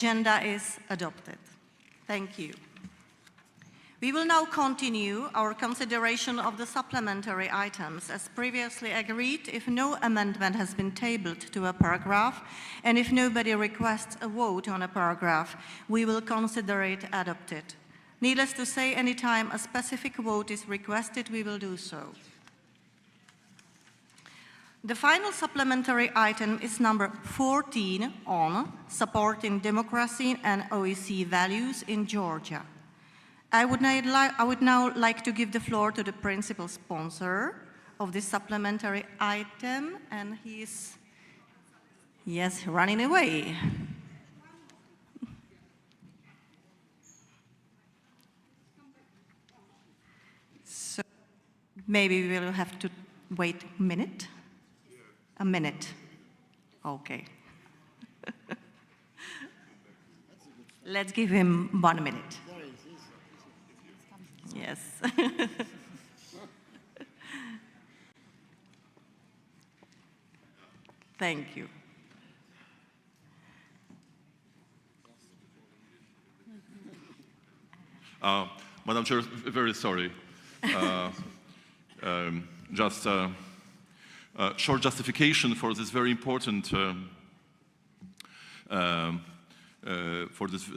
Agenda is adopted. Thank you. We will now continue our consideration of the supplementary items. As previously agreed, if no amendment has been tabled to a paragraph, and if nobody requests a vote on a paragraph, we will consider it adopted. Needless to say, anytime a specific vote is requested, we will do so. The final supplementary item is number 14 on supporting democracy and OSCE values in Georgia. I would now like to give the floor to the principal sponsor of this supplementary item, and he's, yes, running away. So maybe we will have to wait a minute. A minute. Okay. Let's give him 1 minute. Yes. Thank you. Madam Chair, very sorry. Just a short justification for this very important for this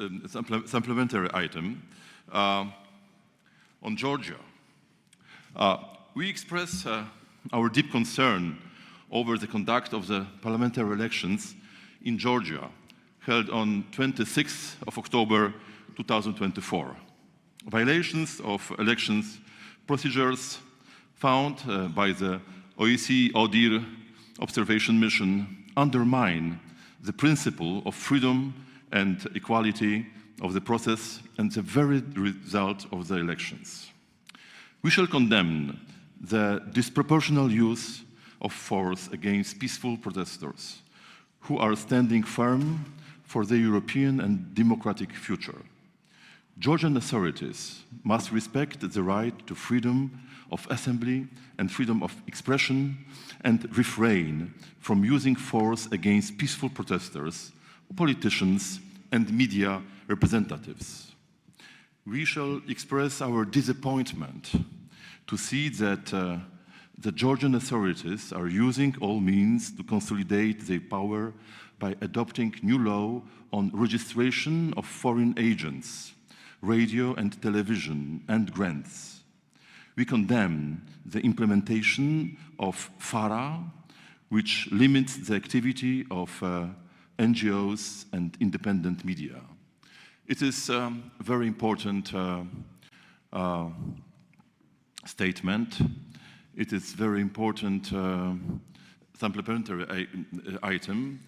supplementary item on Georgia. We express our deep concern over the conduct of the parliamentary elections in Georgia, held on 26th of October 2024. Violations of elections procedures found by the OSCE ODIHR observation mission undermine the principle of freedom and equality of the process and the very result of the elections. We shall condemn the disproportionate use of force against peaceful protesters who are standing firm for the European and democratic future. Georgian authorities must respect the right to freedom of assembly and freedom of expression and refrain from using force against peaceful protesters, politicians, and media representatives. We shall express our disappointment to see that the Georgian authorities are using all means to consolidate their power by adopting new law on registration of foreign agents, radio and television, and grants. We condemn the implementation of FARA, which limits the activity of NGOs and independent media. It is a very important statement. It is very important supplementary item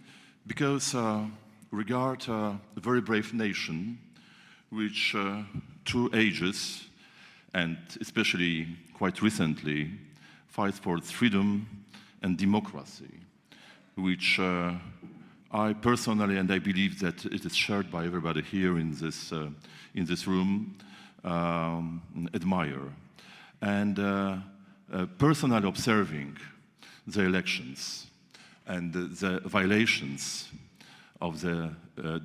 because regard a very brave nation which through ages and especially quite recently fights for its freedom and democracy, which I personally, and I believe that it is shared by everybody here in this room, admire. And personally observing the elections and the violations of the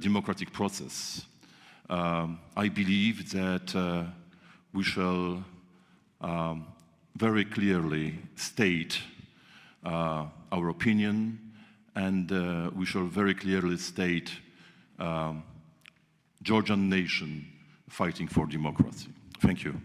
democratic process, I believe that we shall very clearly state our opinion, and we shall very clearly state Georgian nation fighting for democracy. Thank you.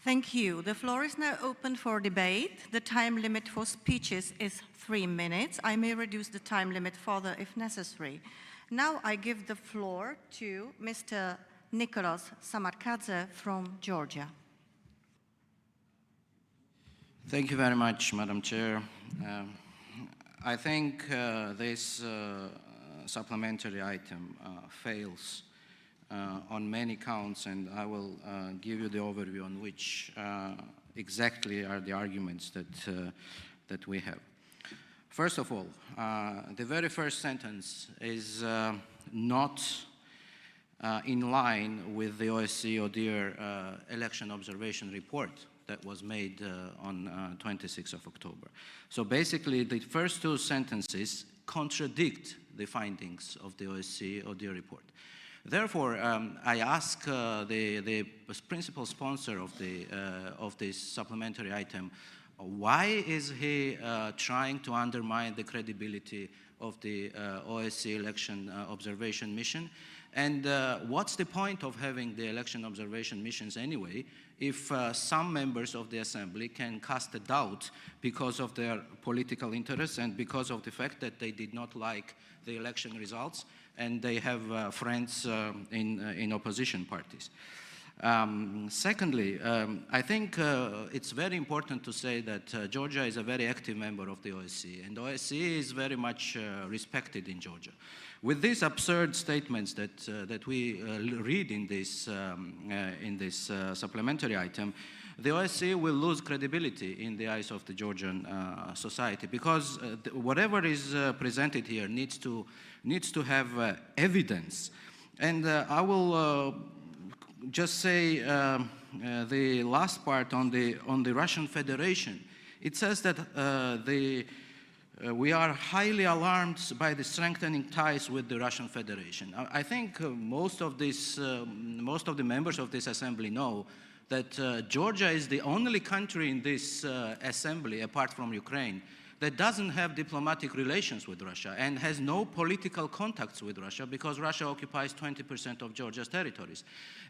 Thank you. The floor is now open for debate. The time limit for speeches is 3 minutes. I may reduce the time limit further if necessary. Now I give the floor to Mr. Nicholas Samarkadze from Georgia. Thank you very much, Madam Chair. I think this supplementary item fails on many counts, and I will give you the overview on which exactly are the arguments that we have. First of all, the very first sentence is not in line with the OSCE ODIHR election observation report that was made on 26th of October. So basically, the first two sentences contradict the findings of the OSCE or their report. Therefore, I ask the principal sponsor of this supplementary item, why is he trying to undermine the credibility of the OSCE election observation mission? And what's the point of having the election observation missions anyway, if some members of the Assembly can cast a doubt because of their political interests and because of the fact that they did not like the election results and they have friends in opposition parties? Secondly, I think it's very important to say that Georgia is a very active member of the OSCE, and the OSCE is very much respected in Georgia. With these absurd statements that we read in this supplementary item, the OSCE will lose credibility in the eyes of the Georgian society, because whatever is presented here needs to have evidence. And I will just say the last part on the Russian Federation. It says that we are highly alarmed by the strengthening ties with the Russian Federation. I think most of the members of this assembly know that Georgia is the only country in this assembly, apart from Ukraine, that doesn't have diplomatic relations with Russia and has no political contacts with Russia, because Russia occupies 20% of Georgia's territories.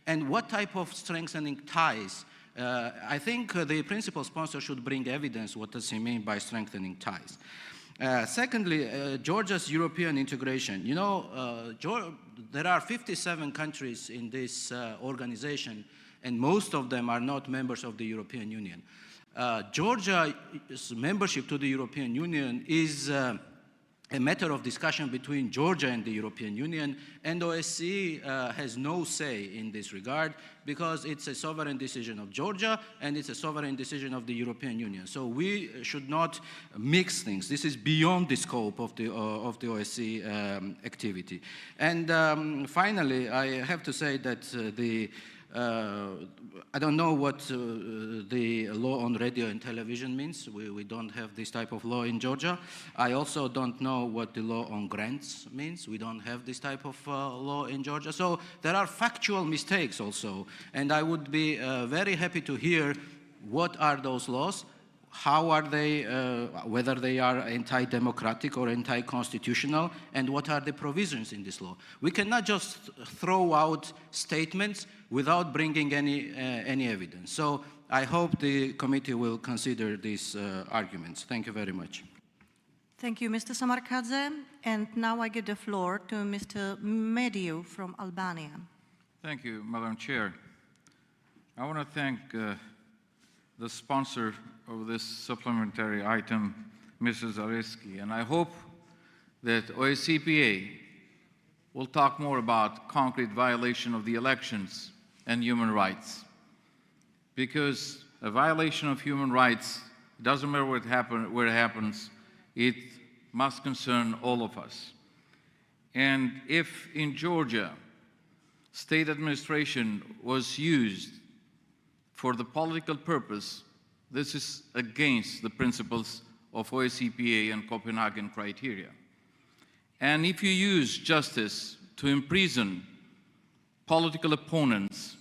And what type of strengthening ties? I think the principal sponsor should bring evidence. What does he mean by strengthening ties? Secondly, Georgia's European integration. You know, there are 57 countries in this organization, and most of them are not members of the European Union. Georgia's membership to the European Union is a matter of discussion between Georgia and the European Union, and OSCE has no say in this regard, because it's a sovereign decision of Georgia and it's a sovereign decision of the European Union. So we should not mix things. This is beyond the scope of the OSCE activity. And finally, I have to say that I don't know what the law on radio and television means. We don't have this type of law in Georgia. I also don't know what the law on grants means. We don't have this type of law in Georgia. So there are factual mistakes also. And I would be very happy to hear what are those laws, how are they, whether they are anti-democratic or anti-constitutional, and what are the provisions in this law. We cannot just throw out statements without bringing any evidence. So I hope the committee will consider these arguments. Thank you very much. Thank you, Mr. Samarkadze. And now I give the floor to Mr. Mediu from Albania. Thank you, Madam Chair. I want to thank the sponsor of this supplementary item, Mrs. Zaleski, and I hope that OSCPA will talk more about concrete violation of the elections and human rights, because a violation of human rights, doesn't matter where it happens, it must concern all of us. And if in Georgia, state administration was used for the political purpose, this is against the principles of OSCPA and Copenhagen criteria. And if you use justice to imprison political opponents,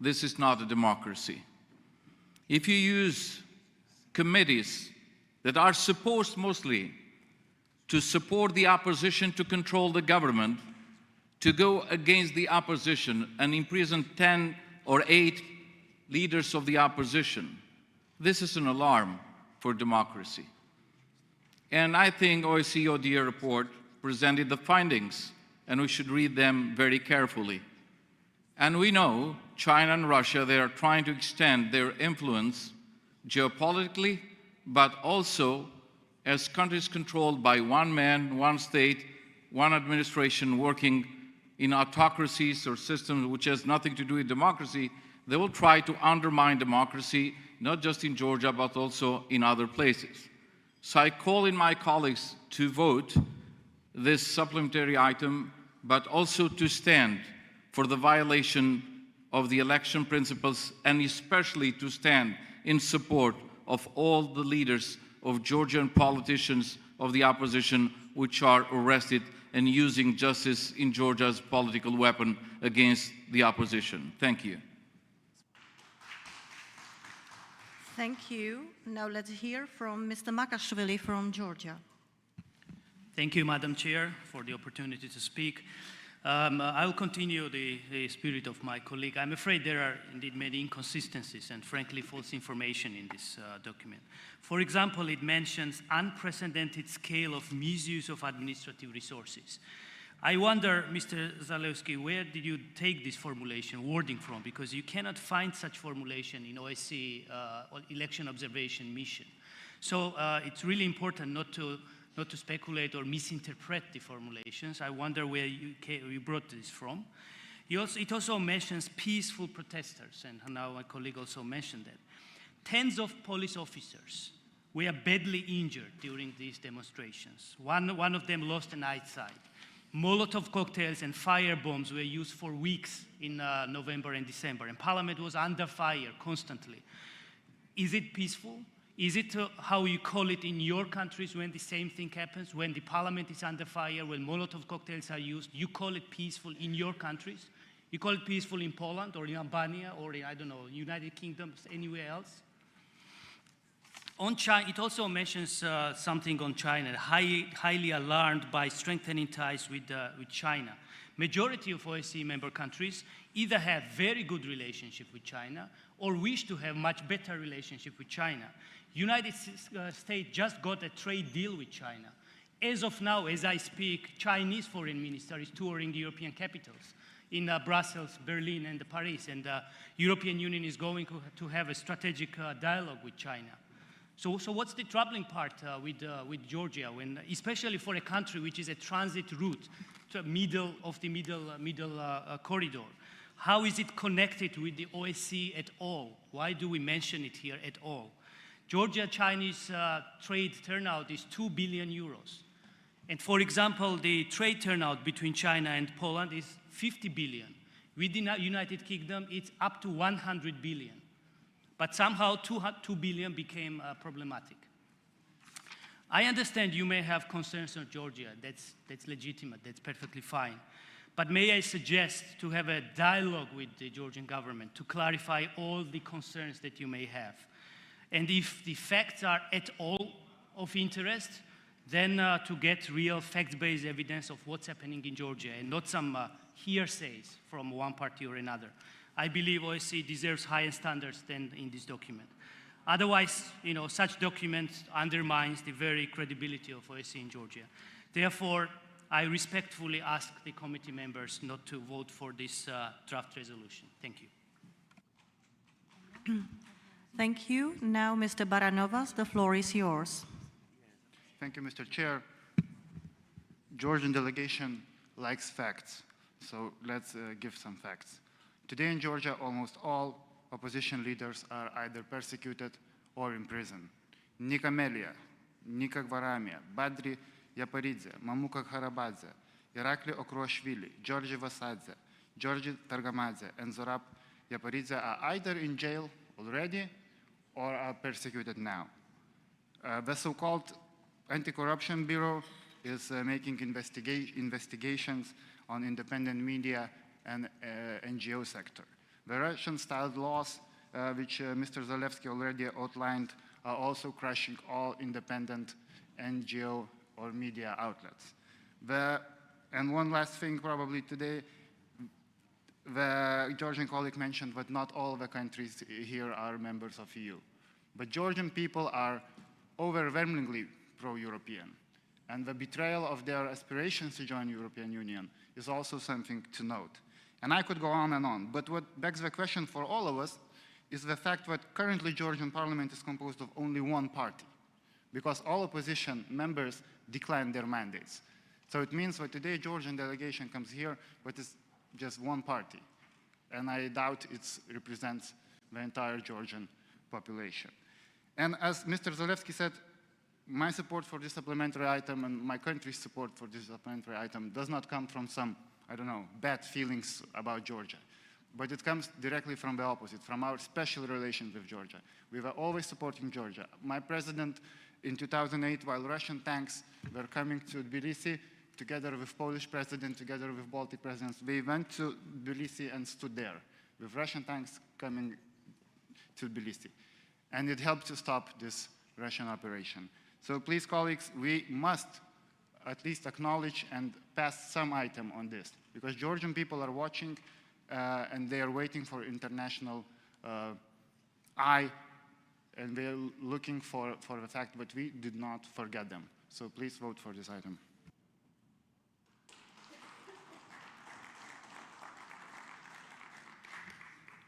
this is not a democracy. If you use committees that are supposed mostly to support the opposition to control the government, to go against the opposition and imprison 10 or 8 leaders of the opposition, this is an alarm for democracy. And I think OSCE ODIHR report presented the findings, and we should read them very carefully. And we know China and Russia, they are trying to extend their influence geopolitically, but also as countries controlled by one man, one state, one administration working in autocracies or systems which has nothing to do with democracy, they will try to undermine democracy, not just in Georgia, but also in other places. So I call in my colleagues to vote this supplementary item, but also to stand for the violation of the election principles, and especially to stand in support of all the leaders of Georgian politicians of the opposition which are arrested and using justice in Georgia as political weapon against the opposition. Thank you. Thank you. Now let's hear from Mr. Makashvili from Georgia. Thank you, Madam Chair, for the opportunity to speak. I will continue the spirit of my colleague. I'm afraid there are indeed many inconsistencies and frankly false information in this document. For example, it mentions unprecedented scale of misuse of administrative resources. I wonder, Mr. Zalewski, where did you take this formulation, wording from? Because you cannot find such formulation in OSCE election observation mission. So it's really important not to speculate or misinterpret the formulations. I wonder where you brought this from. It also mentions peaceful protesters, and now my colleague also mentioned that. Tens of police officers were badly injured during these demonstrations. One of them lost an eyesight. Molotov cocktails and fire bombs were used for weeks in November and December, and Parliament was under fire constantly. Is it peaceful? Is it how you call it in your countries when the same thing happens, when the Parliament is under fire, when Molotov cocktails are used? You call it peaceful in your countries? You call it peaceful in Poland or in Albania or in, I don't know, United Kingdom, anywhere else? On China, it also mentions something on China, highly alarmed by strengthening ties with China. Majority of OSCE member countries either have very good relationship with China or wish to have much better relationship with China. United States just got a trade deal with China. As of now, as I speak, Chinese foreign minister is touring the European capitals in Brussels, Berlin, and Paris, and the European Union is going to have a strategic dialogue with China. So what's the troubling part with Georgia, when, especially for a country which is a transit route to middle corridor? How is it connected with the OSCE at all? Why do we mention it here at all? Georgia-Chinese trade turnout is 2 billion euros. And for example, the trade turnout between China and Poland is 50 billion. Within the United Kingdom, it's up to 100 billion. But somehow 2 billion became problematic. I understand you may have concerns on Georgia. That's legitimate, that's perfectly fine. But may I suggest to have a dialogue with the Georgian government to clarify all the concerns that you may have. And if the facts are at all of interest, then to get real fact-based evidence of what's happening in Georgia and not some hearsays from one party or another. I believe OSCE deserves higher standards than in this document. Otherwise, such document undermines the very credibility of OSCE in Georgia. Therefore, I respectfully ask the committee members not to vote for this draft resolution. Thank you. Thank you. Now, Mr. Baranovas, the floor is yours. Thank you, Mr. Chair. Georgian delegation likes facts, so let's give some facts. Today in Georgia, almost all opposition leaders are either persecuted or in prison. Nika Melia, Nika Gvaramia, Badri Yaparidze, Mamuka Kharabadze, Irakli Okroashvili, Georgi Vasadze, Georgi Targamadze, and Zorab Yaparidze are either in jail already or are persecuted now. The so-called Anti-Corruption Bureau is making investigations on independent media and NGO sector. The Russian-style laws, which Mr. Zalewski already outlined, are also crushing all independent NGO or media outlets. And one last thing probably today, the Georgian colleague mentioned that not all the countries here are members of EU. But Georgian people are overwhelmingly pro-European. And the betrayal of their aspirations to join the European Union is also something to note. And I could go on and on, but what begs the question for all of us is the fact that currently Georgian parliament is composed of only one party, because all opposition members declined their mandates. So it means that today Georgian delegation comes here, but it's just one party. And I doubt it represents the entire Georgian population. And as Mr. Zalewski said, my support for this supplementary item and my country's support for this supplementary item does not come from some, I don't know, bad feelings about Georgia. But it comes directly from the opposite, from our special relations with Georgia. We were always supporting Georgia. My president in 2008, while Russian tanks were coming to Tbilisi, together with Polish president, together with Baltic presidents, we went to Tbilisi and stood there with Russian tanks coming to Tbilisi. And it helped to stop this Russian operation. So please, colleagues, we must at least acknowledge and pass some item on this, because Georgian people are watching and they are waiting for international eye, and they're looking for the fact that we did not forget them. So please vote for this item.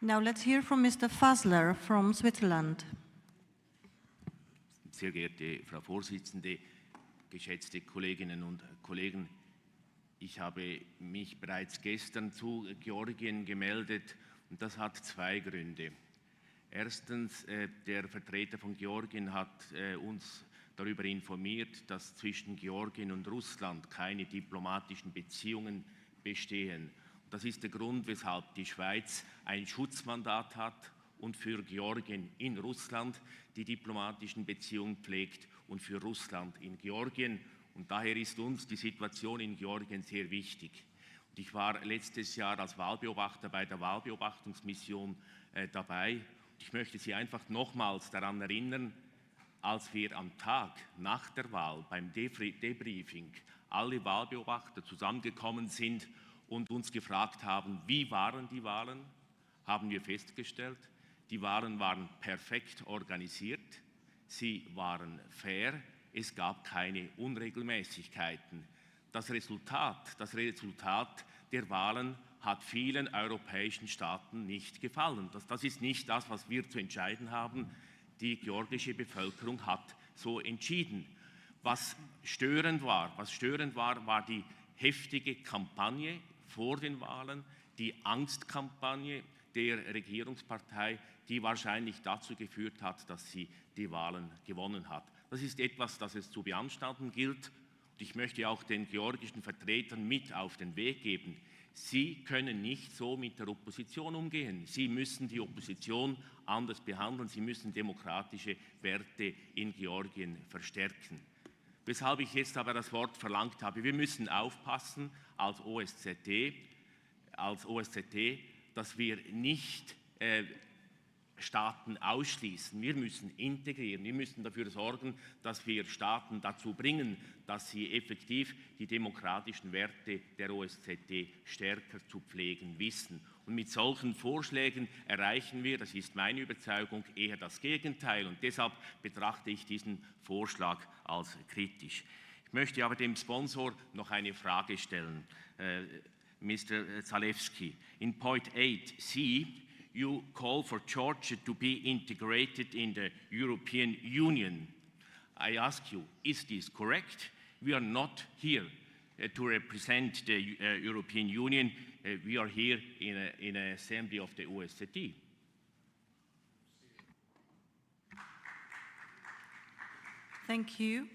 Now let's hear from Mr. Fassler from Switzerland. Sehr geehrte Frau Vorsitzende, geschätzte Kolleginnen und Kollegen, ich habe mich bereits gestern zu Georgien gemeldet und das hat zwei Gründe. Erstens, der Vertreter von Georgien hat uns darüber informiert, dass zwischen Georgien und Russland keine diplomatischen Beziehungen bestehen. Das ist der Grund, weshalb die Schweiz ein Schutzmandat hat und für Georgien in Russland die diplomatischen Beziehungen pflegt und für Russland in Georgien. Und daher ist uns die Situation in Georgien sehr wichtig. Und ich war letztes Jahr als Wahlbeobachter bei der Wahlbeobachtungsmission dabei. Und ich möchte Sie einfach nochmals daran erinnern, als wir am Tag nach der Wahl beim Debriefing alle Wahlbeobachter zusammengekommen sind und uns gefragt haben, wie waren die Wahlen, haben wir festgestellt, die Wahlen waren perfekt organisiert, sie waren fair, es gab keine Unregelmäßigkeiten. Das Resultat der Wahlen hat vielen europäischen Staaten nicht gefallen. Das ist nicht das, was wir zu entscheiden haben. Die georgische Bevölkerung hat so entschieden. Was störend war, war die heftige Kampagne vor den Wahlen, die Angstkampagne der Regierungspartei, die wahrscheinlich dazu geführt hat, dass sie die Wahlen gewonnen hat. Das ist etwas, das es zu beanstanden gilt. Und ich möchte auch den georgischen Vertretern mit auf den Weg geben. Sie können nicht so mit der Opposition umgehen. Sie müssen die Opposition anders behandeln. Sie müssen demokratische Werte in Georgien verstärken. Weshalb ich jetzt aber das Wort verlangt habe, wir müssen aufpassen als OSZE, dass wir nicht Staaten ausschließen. Wir müssen integrieren, wir müssen dafür sorgen, dass wir Staaten dazu bringen, dass sie effektiv die demokratischen Werte der OSZE stärker zu pflegen wissen. Und mit solchen Vorschlägen erreichen wir, das ist meine Überzeugung, eher das Gegenteil. Und deshalb betrachte ich diesen Vorschlag als kritisch. Ich möchte aber dem Sponsor noch eine Frage stellen. Mr. Zalewski, in Point 8c, you call for Georgia to be integrated in the European Union. I ask you, is this correct? We are not here to represent the European Union. We are here in an assembly of the OSCE. Thank you.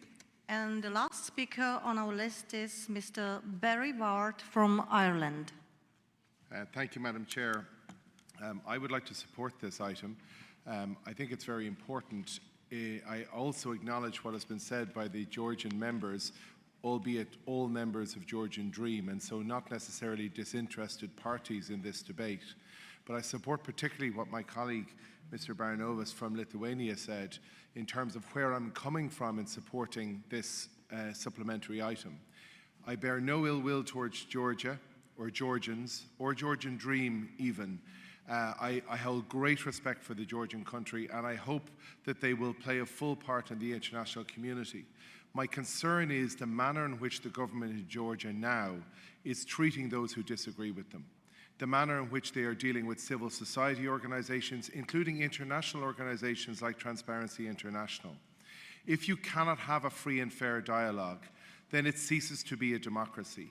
And the last speaker on our list is Mr. Barry Ward from Ireland. Thank you, Madam Chair. I would like to support this item. I think it's very important. I also acknowledge what has been said by the Georgian members, albeit all members of Georgian Dream, and so not necessarily disinterested parties in this debate. But I support particularly what my colleague, Mr. Barnovas from Lithuania, said in terms of where I'm coming from in supporting this supplementary item. I bear no ill will towards Georgia or Georgians or Georgian Dream even. I hold great respect for the Georgian country, and I hope that they will play a full part in the international community. My concern is the manner in which the government in Georgia now is treating those who disagree with them, the manner in which they are dealing with civil society organizations, including international organizations like Transparency International. If you cannot have a free and fair dialogue, then it ceases to be a democracy.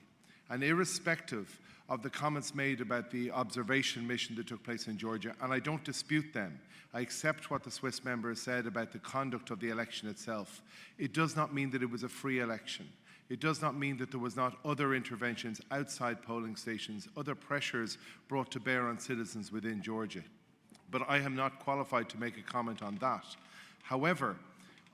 And irrespective of the comments made about the observation mission that took place in Georgia, and I don't dispute them, I accept what the Swiss member said about the conduct of the election itself. It does not mean that it was a free election. It does not mean that there was not other interventions outside polling stations, other pressures brought to bear on citizens within Georgia. But I am not qualified to make a comment on that. However,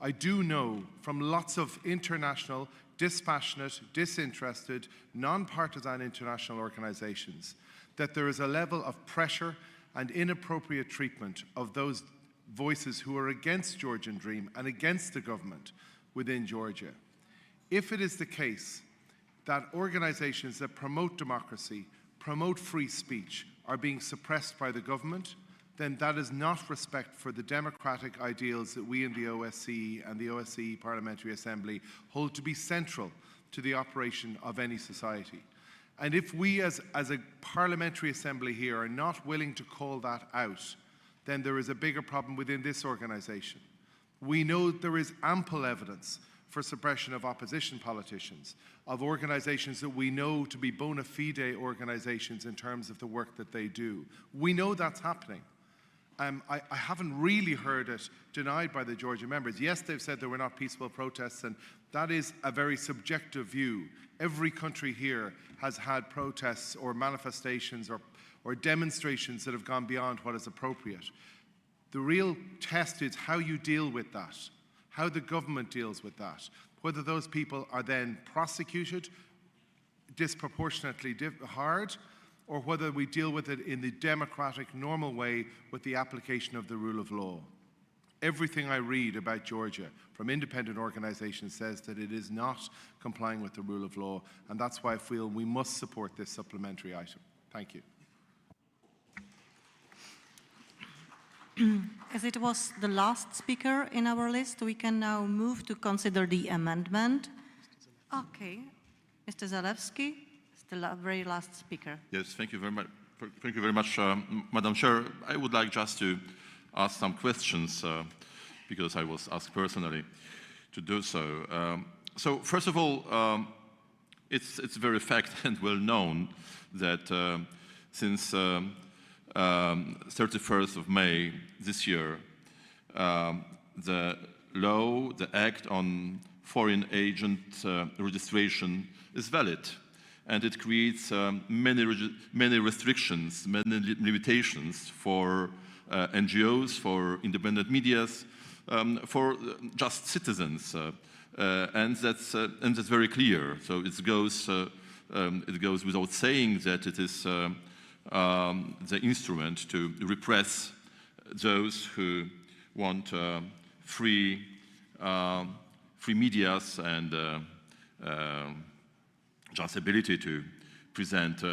I do know from lots of international, dispassionate, disinterested, non-partisan international organizations that there is a level of pressure and inappropriate treatment of those voices who are against Georgian Dream and against the government within Georgia. If it is the case that organizations that promote democracy, promote free speech, are being suppressed by the government, then that is not respect for the democratic ideals that we in the OSCE and the OSCE Parliamentary Assembly hold to be central to the operation of any society. And if we as a parliamentary assembly here are not willing to call that out, then there is a bigger problem within this organization. We know there is ample evidence for suppression of opposition politicians, of organizations that we know to be bona fide organizations in terms of the work that they do. We know that's happening. I haven't really heard it denied by the Georgian members. Yes, they've said there were not peaceful protests, and that is a very subjective view. Every country here has had protests or manifestations or demonstrations that have gone beyond what is appropriate. The real test is how you deal with that, how the government deals with that, whether those people are then prosecuted disproportionately hard, or whether we deal with it in the democratic, normal way with the application of the rule of law. Everything I read about Georgia from independent organizations says that it is not complying with the rule of law, and that's why I feel we must support this supplementary item. Thank you. As it was the last speaker in our list, we can now move to consider the amendment. Okay, Mr. Zalewski. The very last speaker. Yes, thank you very much. Thank you very much, Madam Chair. I would like just to ask some questions because I was asked personally to do so. So first of all, it's very fact and well known that since 31st of May this year, the law, the Act on Foreign Agent Registration is valid. And it creates many restrictions, many limitations for NGOs, for independent medias, for just citizens, and that's very clear. So it goes without saying that it is the instrument to repress those who want free medias and just ability to present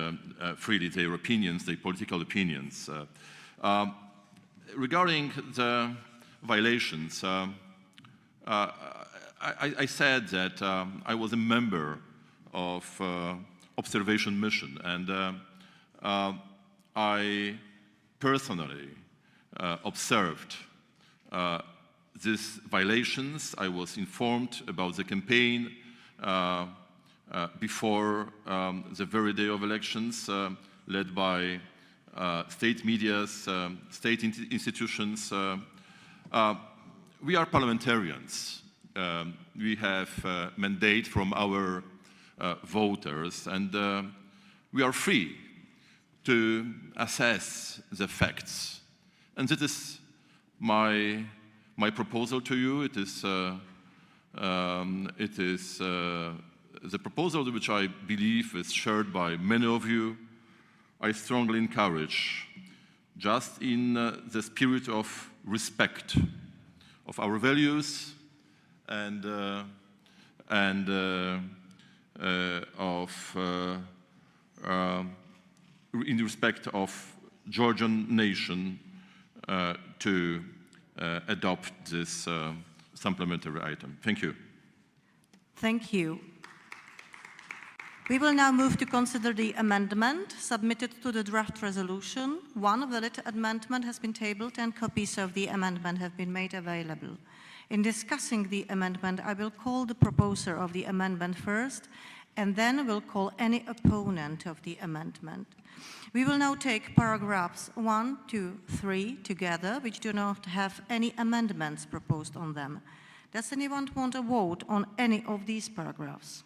freely their opinions, their political opinions. Regarding the violations, I said that I was a member of observation mission, and I personally observed these violations. I was informed about the campaign before the very day of elections, led by state medias, state institutions. We are parliamentarians. We have a mandate from our voters, and we are free to assess the facts. And that is my proposal to you. It is the proposal which I believe is shared by many of you. I strongly encourage, just in the spirit of respect of our values and in respect of Georgian nation, to adopt this supplementary item. Thank you. Thank you. We will now move to consider the amendment submitted to the draft resolution. One valid amendment has been tabled and copies of the amendment have been made available. In discussing the amendment, I will call the proposer of the amendment first, and then will call any opponent of the amendment. We will now take paragraphs 1, 2, 3 together, which do not have any amendments proposed on them. Does anyone want a vote on any of these paragraphs?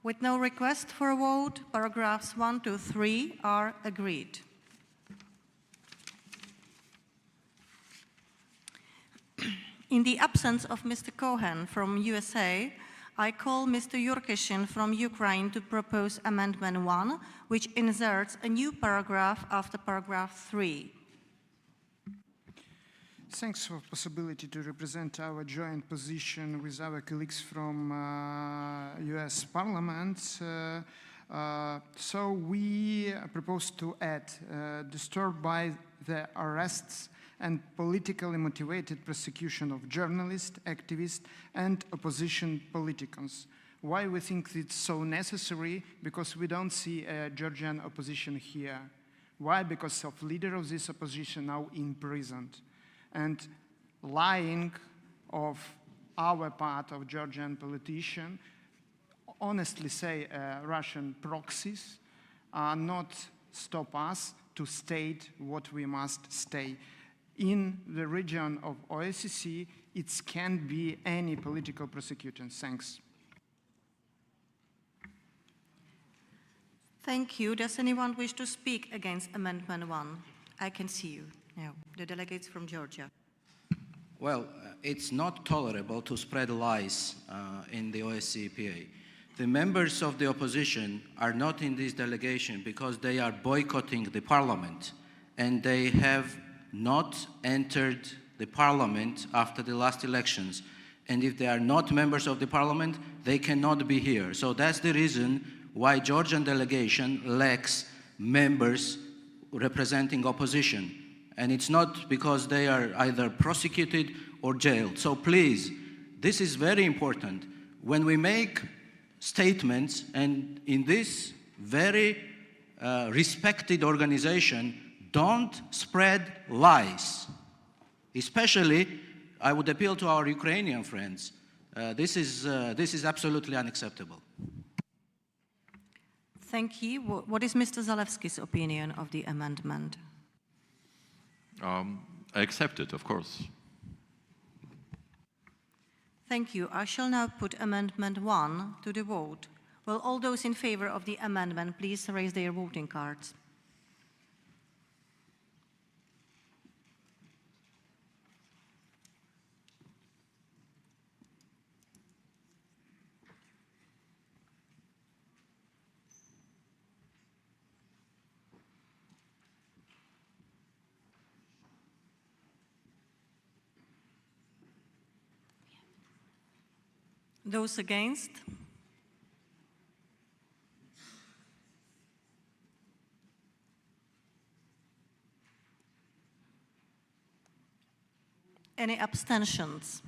With no request for a vote, paragraphs 1 to 3 are agreed. In the absence of Mr. Cohen from USA, I call Mr. Yurkishin from Ukraine to propose Amendment 1, which inserts a new paragraph after paragraph 3. Thanks for the possibility to represent our joint position with our colleagues from US Parliament. So we propose to add, disturbed by the arrests and politically motivated prosecution of journalists, activists, and opposition politicians. Why we think it's so necessary? Because we don't see a Georgian opposition here. Why? Because of leader of this opposition now imprisoned. And lying of our part of Georgian politician, honestly say Russian proxies, are not stop us to state what we must stay. In the region of OSCE, it can't be any political prosecution. Thanks. Thank you. Does anyone wish to speak against Amendment 1? I can see you. No, the delegates from Georgia. Well, it's not tolerable to spread lies in the OSCE. The members of the opposition are not in this delegation because they are boycotting the parliament, and they have not entered the parliament after the last elections. And if they are not members of the parliament, they cannot be here. So that's the reason why Georgian delegation lacks members representing opposition. And it's not because they are either prosecuted or jailed. So please, this is very important. When we make statements, and in this very respected organization, don't spread lies. Especially, I would appeal to our Ukrainian friends. This is absolutely unacceptable. Thank you. What is Mr. Zalewski's opinion of the amendment? I accept it, of course. Thank you. I shall now put Amendment 1 to the vote. Will all those in favor of the amendment please raise their voting cards? Those against? Any abstentions?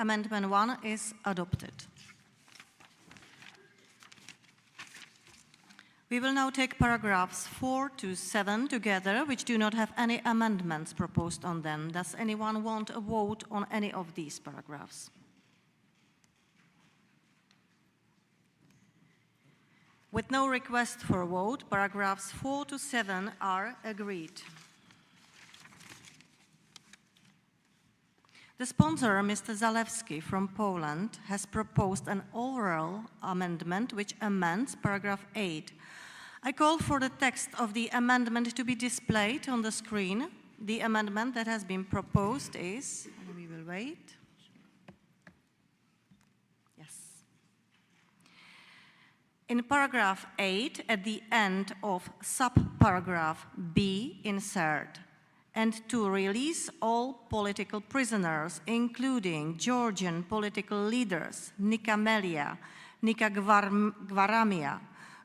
Amendment 1 is adopted. We will now take paragraphs 4 to 7 together, which do not have any amendments proposed on them. Does anyone want a vote on any of these paragraphs? With no request for a vote, paragraphs 4 to 7 are agreed. The sponsor, Mr. Zalewski from Poland, has proposed an oral amendment which amends paragraph 8. I call for the text of the amendment to be displayed on the screen. The amendment that has been proposed is, and we will wait. Yes. In paragraph 8, at the end of subparagraph B, insert and to release all political prisoners, including Georgian political leaders Nika Melia, Nika Gvaramia,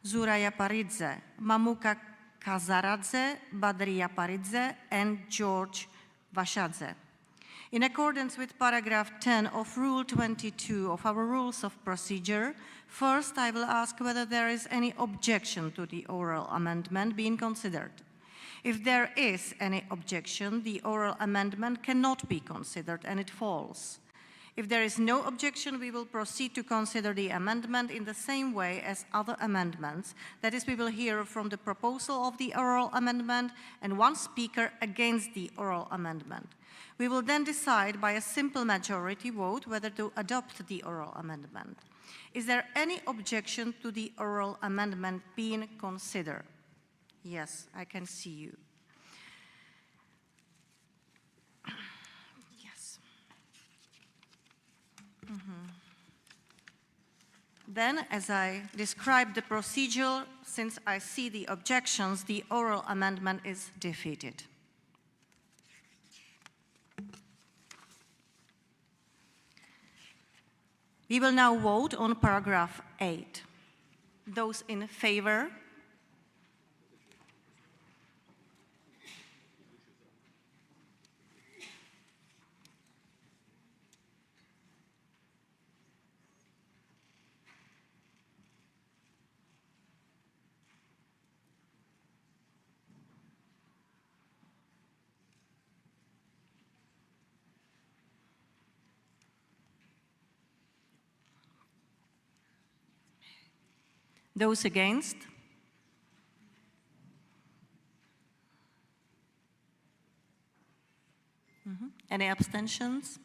Zuraya Paridze, Mamuka Kazaradze, Badria Paridze, and George Vashadze. In accordance with paragraph 10 of Rule 22 of our Rules of Procedure, first I will ask whether there is any objection to the oral amendment being considered. If there is any objection, the oral amendment cannot be considered and it falls. If there is no objection, we will proceed to consider the amendment in the same way as other amendments. That is, we will hear from the proposal of the oral amendment and one speaker against the oral amendment. We will then decide by a simple majority vote whether to adopt the oral amendment. Is there any objection to the oral amendment being considered? Yes, I can see you. Yes. Then, as I described the procedure, since I see the objections, the oral amendment is defeated. We will now vote on paragraph 8. Those in favor? Those against? Any abstentions?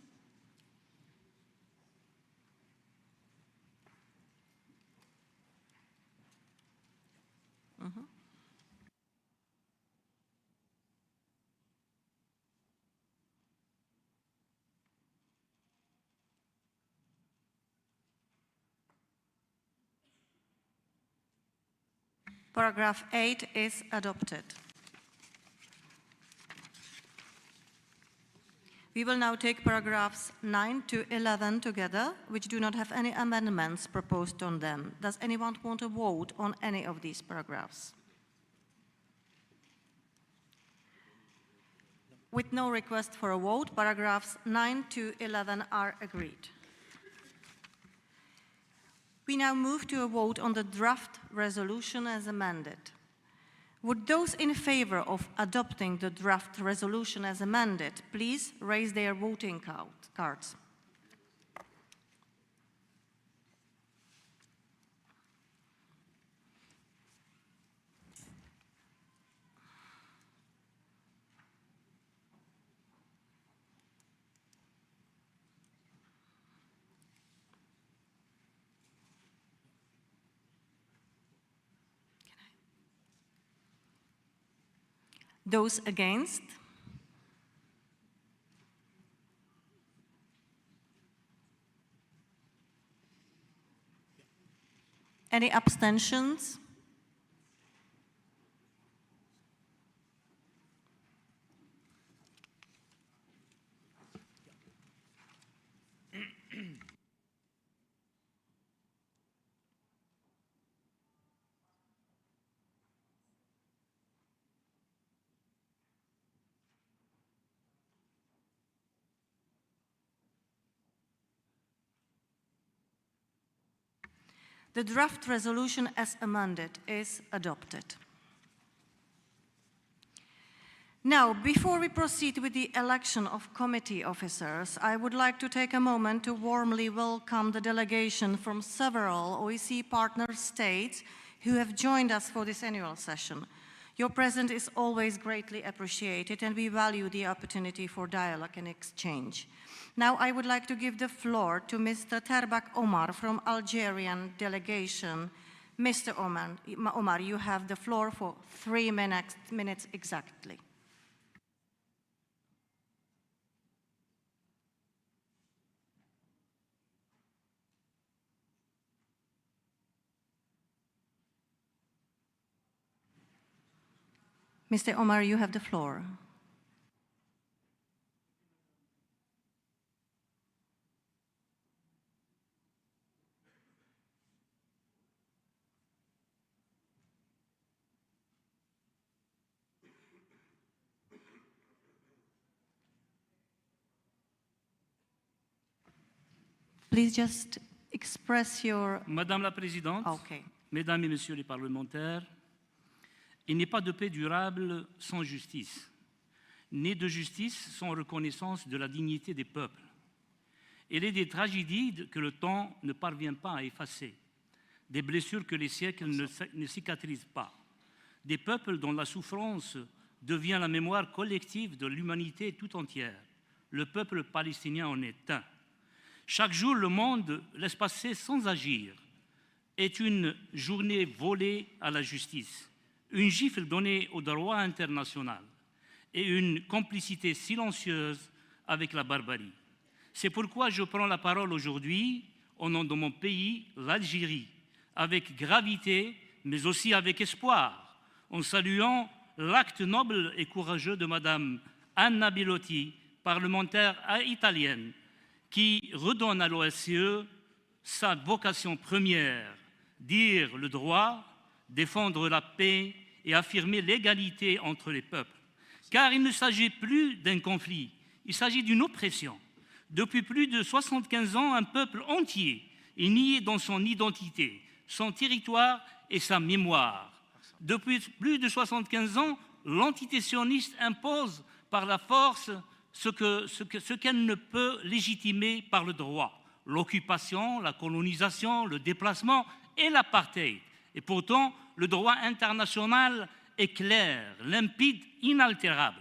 Paragraph 8 is adopted. We will now take paragraphs 9 to 11 together, which do not have any amendments proposed on them. Does anyone want to vote on any of these paragraphs? With no request for a vote, paragraphs 9 to 11 are agreed. We now move to a vote on the draft resolution as amended. Would those in favor of adopting the draft resolution as amended please raise their voting cards? Those against? Any abstentions? The draft resolution as amended is adopted. Now, before we proceed with the election of committee officers, I would like to take a moment to warmly welcome the delegation from several OSCE partner states who have joined us for this annual session. Your presence is always greatly appreciated, and we value the opportunity for dialogue and exchange. Now I would like to give the floor to Mr. Terbak Omar from Algerian delegation. Mr. Omar, you have the floor for 3 minutes exactly. Mr. Omar, you have the floor. Please just express your... Madame la Présidente, Okay. Mesdames et Messieurs les parlementaires, il n'est pas de paix durable sans justice, ni de justice sans reconnaissance de la dignité des peuples. Elle est des tragédies que le temps ne parvient pas à effacer, des blessures que les siècles ne cicatrisent pas, des peuples dont la souffrance devient la mémoire collective de l'humanité tout entière. Le peuple palestinien en est un. Chaque jour, le monde laisse passer sans agir est une journée volée à la justice, une gifle donnée au droit international et une complicité silencieuse avec la barbarie. C'est pourquoi je prends la parole aujourd'hui au nom de mon pays, l'Algérie, avec gravité, mais aussi avec espoir, en saluant l'acte noble et courageux de Madame Anna Bilotti, parlementaire italienne, qui redonne à l'OSCE sa vocation première, dire le droit, défendre la paix et affirmer l'égalité entre les peuples. Car il ne s'agit plus d'un conflit, il s'agit d'une oppression. Depuis plus de 75 ans, un peuple entier est nié dans son identité, son territoire et sa mémoire. Depuis plus de 75 ans, l'entité sioniste impose par la force ce qu'elle ne peut légitimer par le droit. L'occupation, la colonisation, le déplacement et l'apartheid. Et pourtant, le droit international est clair, limpide, inaltérable.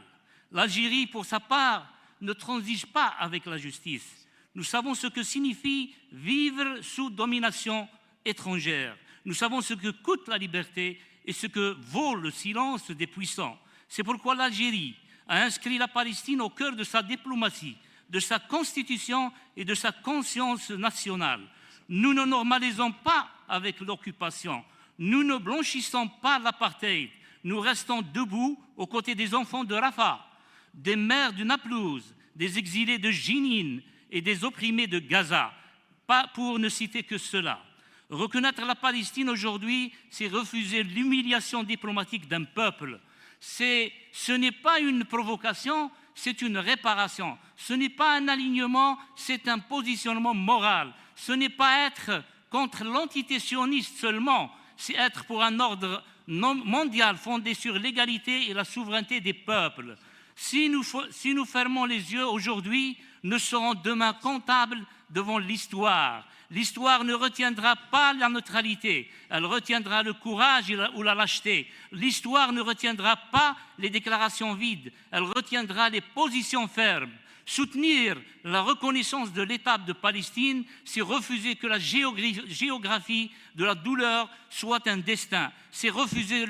L'Algérie, pour sa part, ne transige pas avec la justice. Nous savons ce que signifie vivre sous domination étrangère. Nous savons ce que coûte la liberté et ce que vaut le silence des puissants. C'est pourquoi l'Algérie a inscrit la Palestine au cœur de sa diplomatie, de sa constitution et de sa conscience nationale. Nous ne normalisons pas avec l'occupation. Nous ne blanchissons pas l'apartheid. Nous restons debout aux côtés des enfants de Rafah, des mères de Naplouse, des exilés de Jenin et des opprimés de Gaza, pas pour ne citer que cela. Reconnaître la Palestine aujourd'hui, c'est refuser l'humiliation diplomatique d'un peuple. Ce n'est pas une provocation, c'est une réparation. Ce n'est pas un alignement, c'est un positionnement moral. Ce n'est pas être contre l'entité sioniste seulement, c'est être pour un ordre mondial fondé sur l'égalité et la souveraineté des peuples. Si nous fermons les yeux aujourd'hui, nous serons demain comptables devant l'histoire. L'histoire ne retiendra pas la neutralité, elle retiendra le courage ou la lâcheté. L'histoire ne retiendra pas les déclarations vides, elle retiendra les positions fermes. Soutenir la reconnaissance de l'État de Palestine, c'est refuser que la géographie de la douleur soit un destin. C'est refuser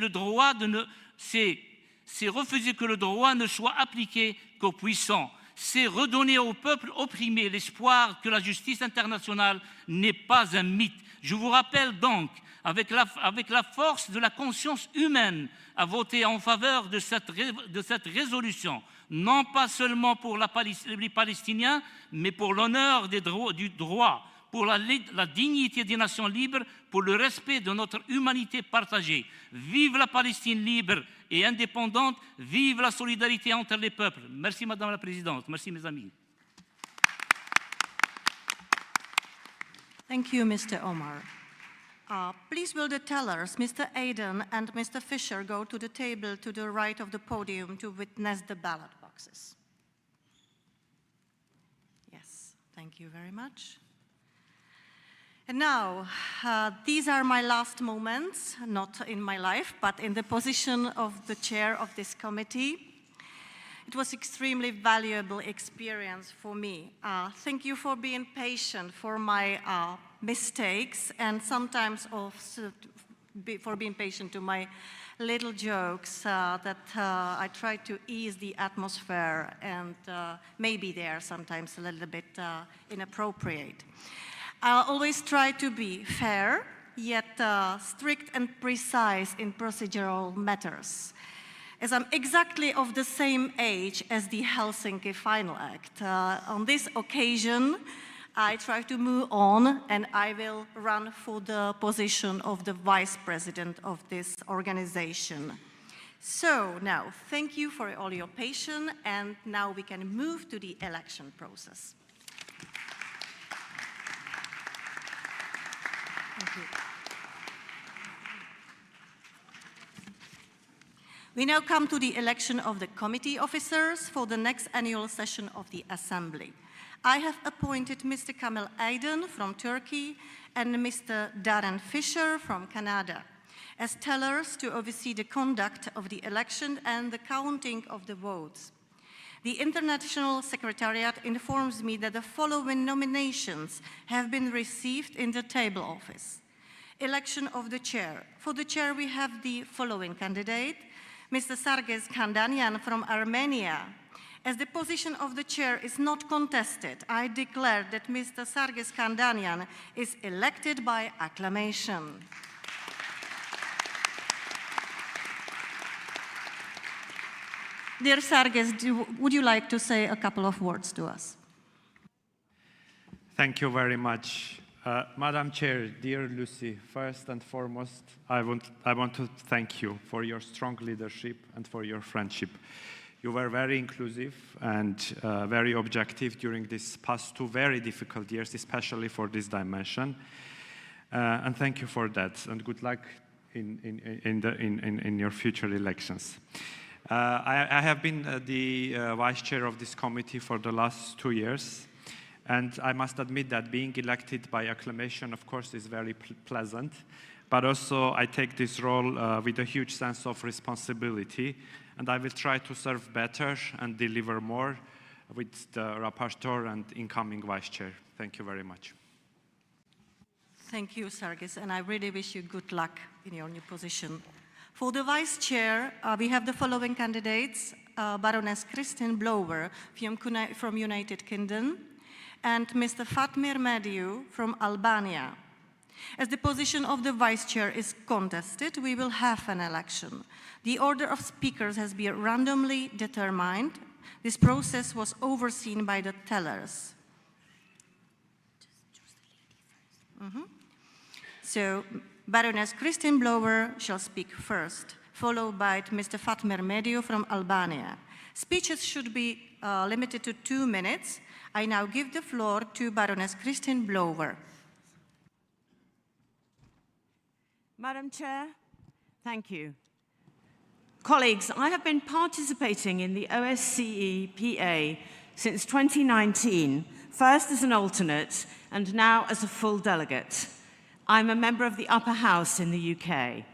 refuser que le droit ne soit appliqué qu'aux puissants. C'est redonner au peuple opprimé l'espoir que la justice internationale n'est pas un mythe. Je vous rappelle donc, avec la force de la conscience humaine, à voter en faveur de cette résolution, non pas seulement pour les Palestiniens, mais pour l'honneur du droit, pour la dignité des nations libres, pour le respect de notre humanité partagée. Vive la Palestine libre et indépendante, vive la solidarité entre les peuples. Merci Madame la Présidente, merci mes amis. Thank you, Mr. Omar. Please will the tellers, Mr. Aden and Mr. Fisher, go to the table to the right of the podium to witness the ballot boxes. Yes, thank you very much. And now, these are my last moments, not in my life, but in the position of the chair of this committee. It was extremely valuable experience for me. Thank you for being patient for my mistakes and sometimes also for being patient to my little jokes that I try to ease the atmosphere and maybe they are sometimes a little bit inappropriate. I'll always try to be fair, yet strict and precise in procedural matters. As I'm exactly of the same age as the Helsinki Final Act, on this occasion, I try to move on and I will run for the position of the vice president of this organization. So now, thank you for all your patience, and now we can move to the election process. Thank you. We now come to the election of the committee officers for the next annual session of the Assembly. I have appointed Mr. Kamil Aydin from Turkey and Mr. Darren Fisher from Canada as tellers to oversee the conduct of the election and the counting of the votes. The International Secretariat informs me that the following nominations have been received in the table office. Election of the chair. For the chair, we have the following candidate, Mr. Sarges Kandanian from Armenia. As the position of the chair is not contested, I declare that Mr. Sarges Kandanian is elected by acclamation. Dear Sarges, would you like to say a couple of words to us? Thank you very much. Madam Chair, dear Lucy, first and foremost, I want to thank you for your strong leadership and for your friendship. You were very inclusive and very objective during these past 2 very difficult years, especially for this dimension. And thank you for that, and good luck in your future elections. I have been the vice chair of this committee for the last 2 years, and I must admit that being elected by acclamation, of course, is very pleasant, but also I take this role with a huge sense of responsibility, and I will try to serve better and deliver more with the rapporteur and incoming vice chair. Thank you very much. Thank you, Sarges, and I really wish you good luck in your new position. For the vice chair, we have the following candidates, Baroness Christine Blower from United Kingdom and Mr. Fatmir Mediu from Albania. As the position of the vice chair is contested, we will have an election. The order of speakers has been randomly determined. This process was overseen by the tellers. So, Baroness Christine Blower shall speak first, followed by Mr. Fatmir Mediu from Albania. Speeches should be limited to 2 minutes. I now give the floor to Baroness Christine Blower. Madam Chair, thank you. Colleagues, I have been participating in the OSCE PA since 2019, first as an alternate and now as a full delegate. I'm a member of the upper house in the UK.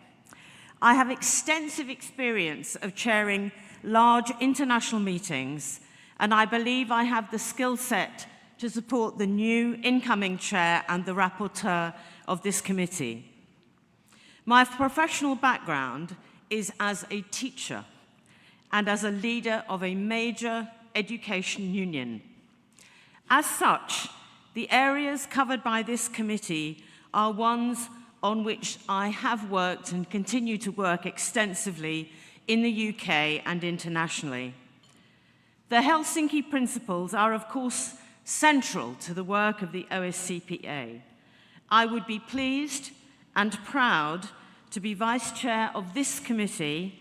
I have extensive experience of chairing large international meetings, and I believe I have the skill set to support the new incoming chair and the rapporteur of this committee. My professional background is as a teacher and as a leader of a major education union. As such, the areas covered by this committee are ones on which I have worked and continue to work extensively in the UK and internationally. The Helsinki Principles are, of course, central to the work of the OSCE. I would be pleased and proud to be vice chair of this committee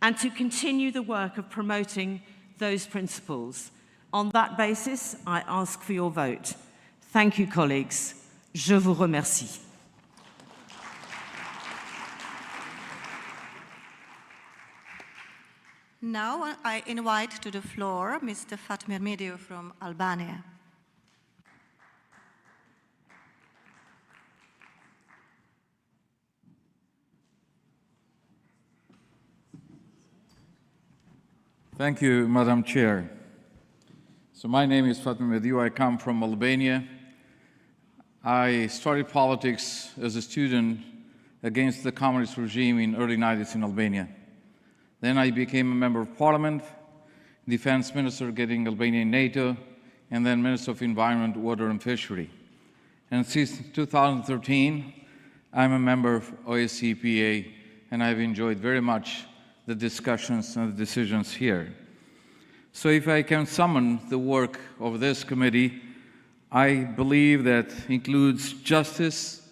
and to continue the work of promoting those principles. On that basis, I ask for your vote. Thank you, colleagues. Je vous remercie. Now I invite to the floor Mr. Fatmir Mediu from Albania. Thank you, Madam Chair. So my name is Fatmir Mediu. I come from Albania. I started politics as a student against the communist regime in early 90s in Albania. Then I became a member of parliament, defense minister getting Albania in NATO, and then Minister of Environment, Water and Fishery. And since 2013, I'm a member of OSCE, and I've enjoyed very much the discussions and the decisions here. So if I can summon the work of this committee, I believe that includes justice,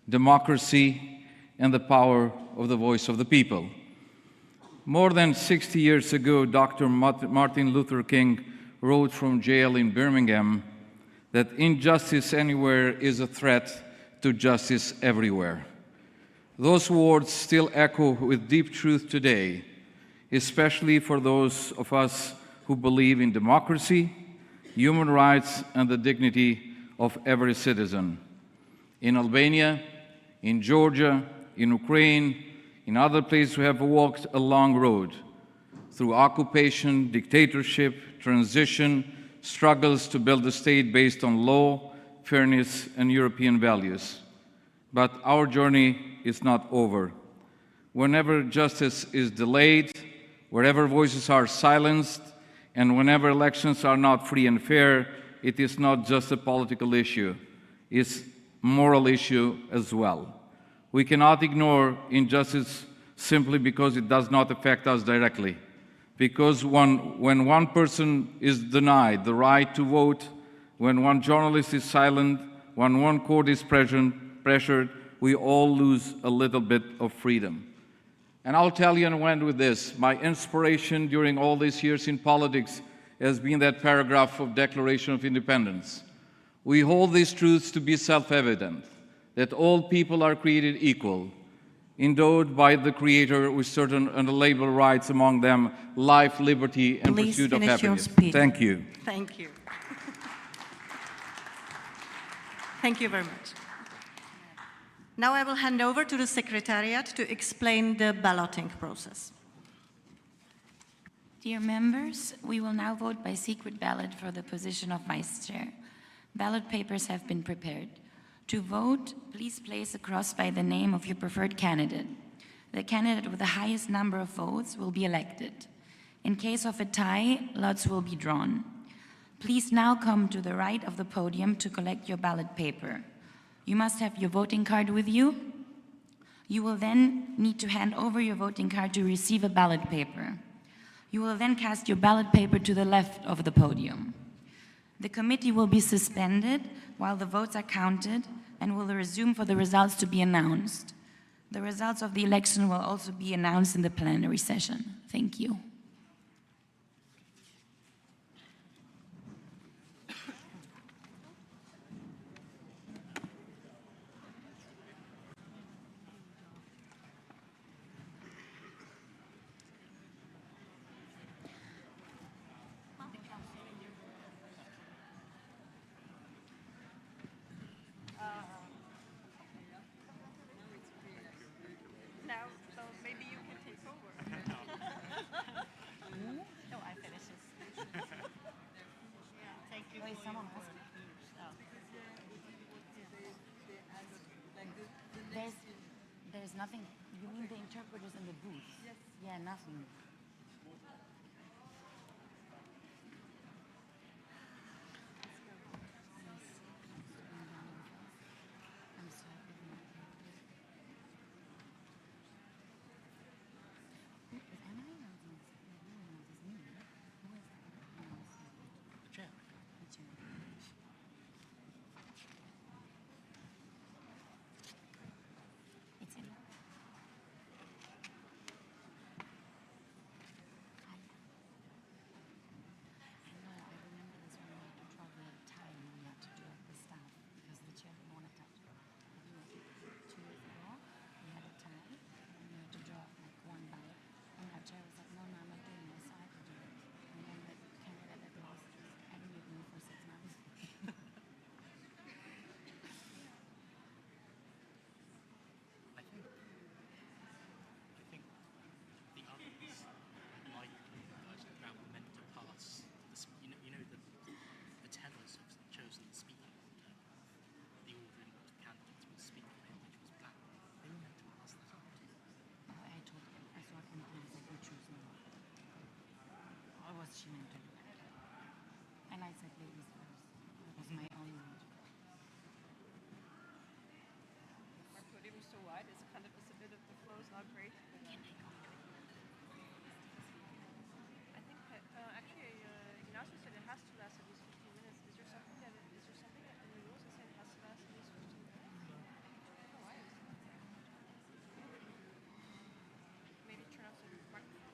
democracy, and the power of the voice of the people. More than 60 years ago, Dr. Martin Luther King wrote from jail in Birmingham that injustice anywhere is a threat to justice everywhere. Those words still echo with deep truth today, especially for those of us who believe in democracy, human rights and the dignity of every citizen. In Albania, in Georgia, in Ukraine, in other places we have walked a long road through occupation, dictatorship, transition, struggles to build a state based on law, fairness, and European values. But our journey is not over. Whenever justice is delayed, wherever voices are silenced, and whenever elections are not free and fair, it is not just a political issue, it's a moral issue as well. We cannot ignore injustice simply because it does not affect us directly. Because when one person is denied the right to vote, when one journalist is silent, when one court is pressured, we all lose a little bit of freedom. And I'll tell you and end with this. My inspiration during all these years in politics has been that paragraph of Declaration of Independence. We hold these truths to be self-evident, that all people are created equal, endowed by the Creator with certain unalienable rights, among them life, liberty, and Please pursuit of finish your happiness. speech. Thank you. Thank you. Thank you very much. Now I will hand over to the Secretariat to explain the balloting process. Dear members, we will now vote by secret ballot for the position of Vice Chair. Ballot papers have been prepared. To vote, please place a cross by the name of your preferred candidate. The candidate with the highest number of votes will be elected. In case of a tie, lots will be drawn. Please now come to the right of the podium to collect your ballot paper. You must have your voting card with you. You will then need to hand over your voting card to receive a ballot paper. You will then cast your ballot paper to the left of the podium. The committee will be suspended while the votes are counted and will resume for the results to be announced. The results of the election will also be announced in the plenary session. Thank you. There's nothing. You mean the interpreters in the booth? Yes. Yeah, nothing. She meant to do it. And I said ladies first. That was my own word. Our podium is so wide, it's kind of a bit of the flow is not great. I think actually Ignacio said it has to last at least 15 minutes. Is there something in the rules that said it has to last at least 15 minutes? I don't know why. Maybe turn off the microphone.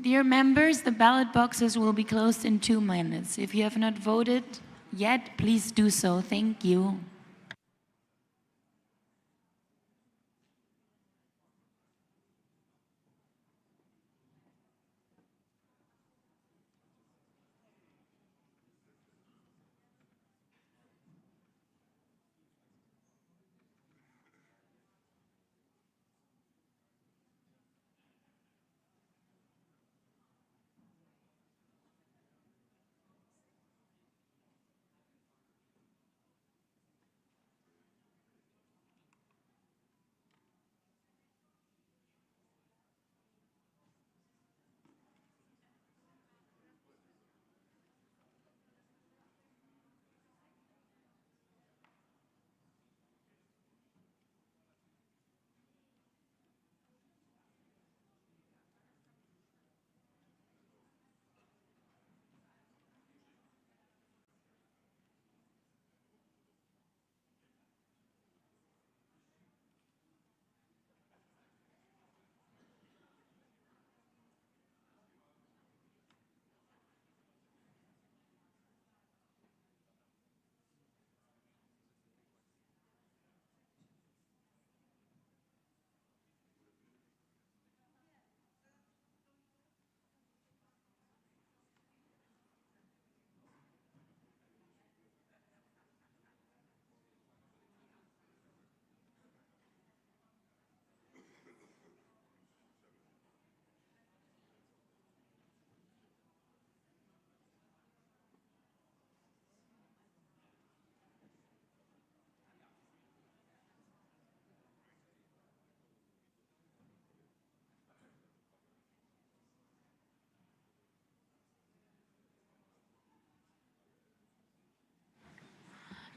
Dear members, the ballot boxes will be closed in 2 minutes. If you have not voted yet, please do so. Thank you.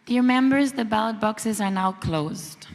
Dear members, the ballot boxes are now closed.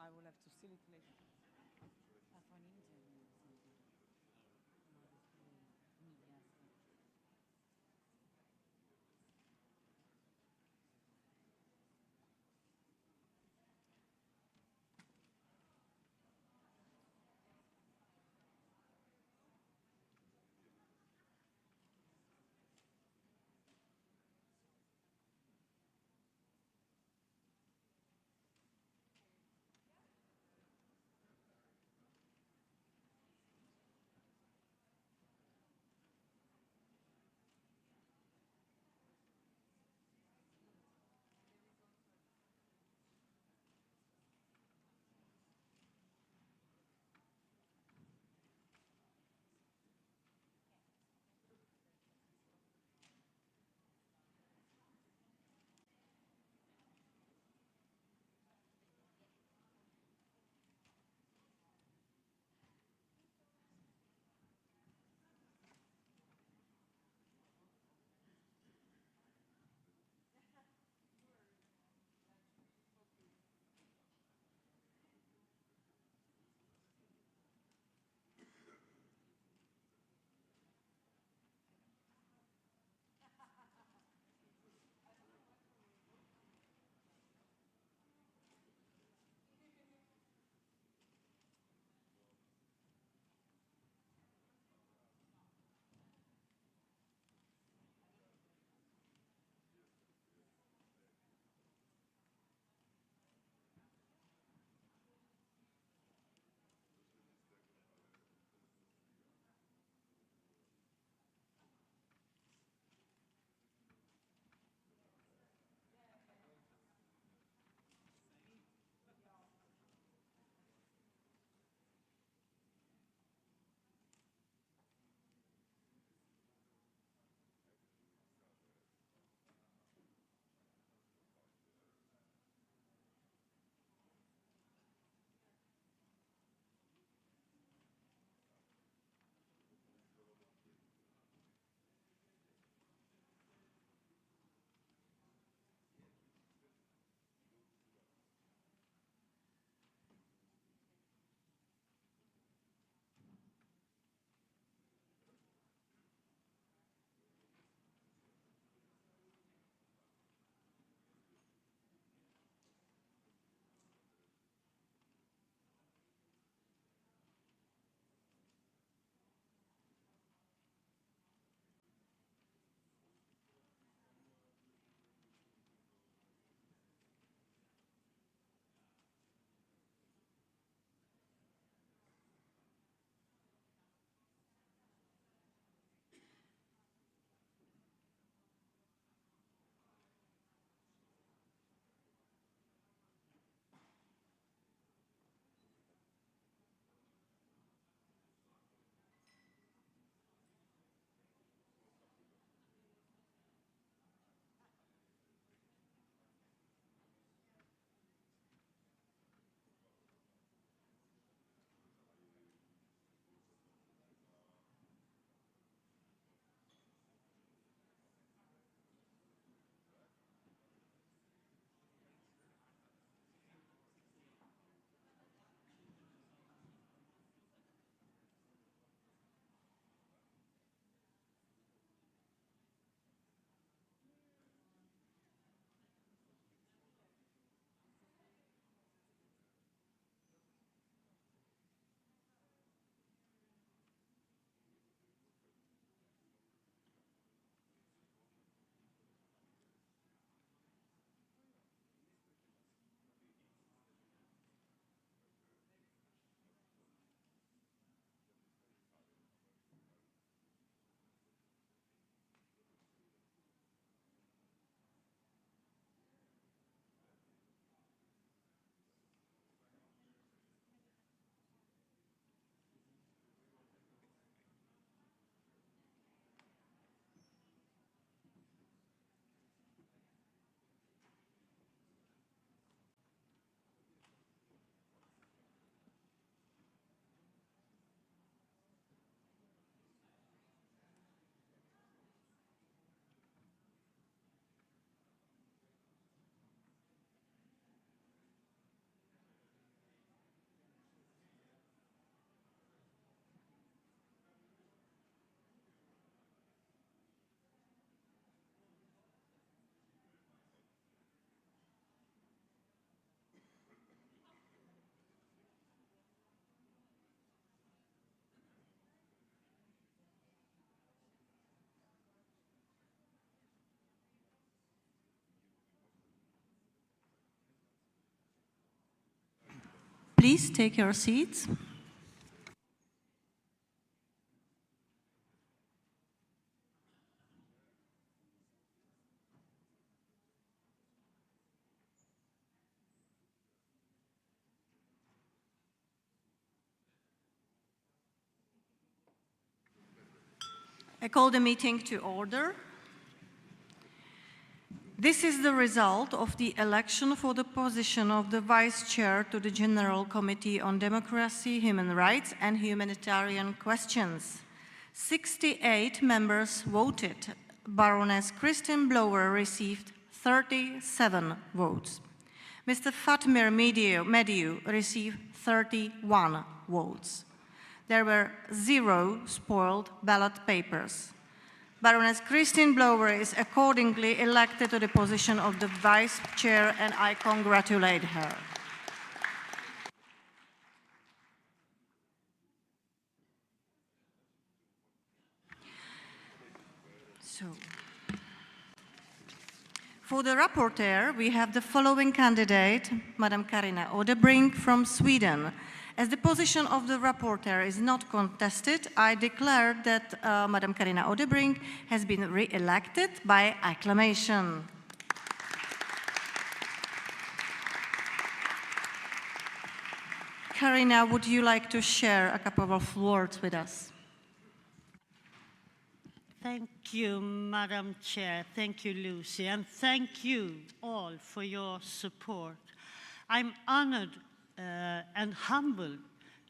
I will have to seal it later. Please take your seats. I call the meeting to order. This is the result of the election for the position of the Vice Chair to the General Committee on Democracy, Human Rights and Humanitarian Questions. 68 members voted. Baroness Christine Blower received 37 votes. Mr. Fatmir Mediu received 31 votes. There were 0 spoiled ballot papers. Baroness Christine Blower is accordingly elected to the position of the Vice Chair, and I congratulate her. For the rapporteur, we have the following candidate, Madam Carina Odebrink from Sweden. As the position of the rapporteur is not contested, I declare that Madam Carina Odebrink has been re-elected by acclamation. Carina, would you like to share a couple of words with us? Thank you, Madam Chair. Thank you, Lucy. And thank you all for your support. I'm honored and humbled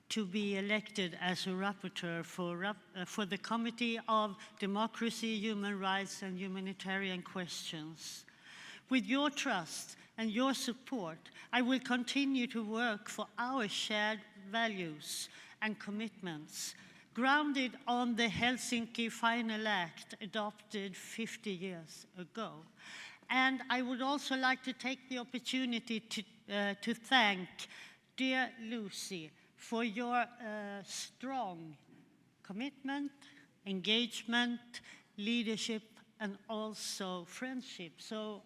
to be elected as a rapporteur for the Committee of Democracy, Human Rights and Humanitarian Questions. With your trust and your support, I will continue to work for our shared values and commitments, grounded on the Helsinki Final Act adopted 50 years ago. And I would also like to take the opportunity to thank dear Lucy for your strong commitment, engagement, leadership, and also friendship. So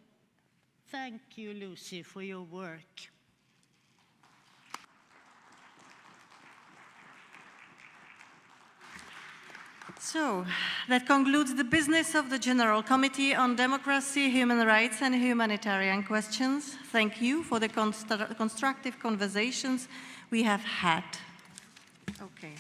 thank you, Lucy, for your work. So, that concludes the business of the General Committee on Democracy, Human Rights and Humanitarian Questions. Thank you for the constructive conversations we have had. Okay.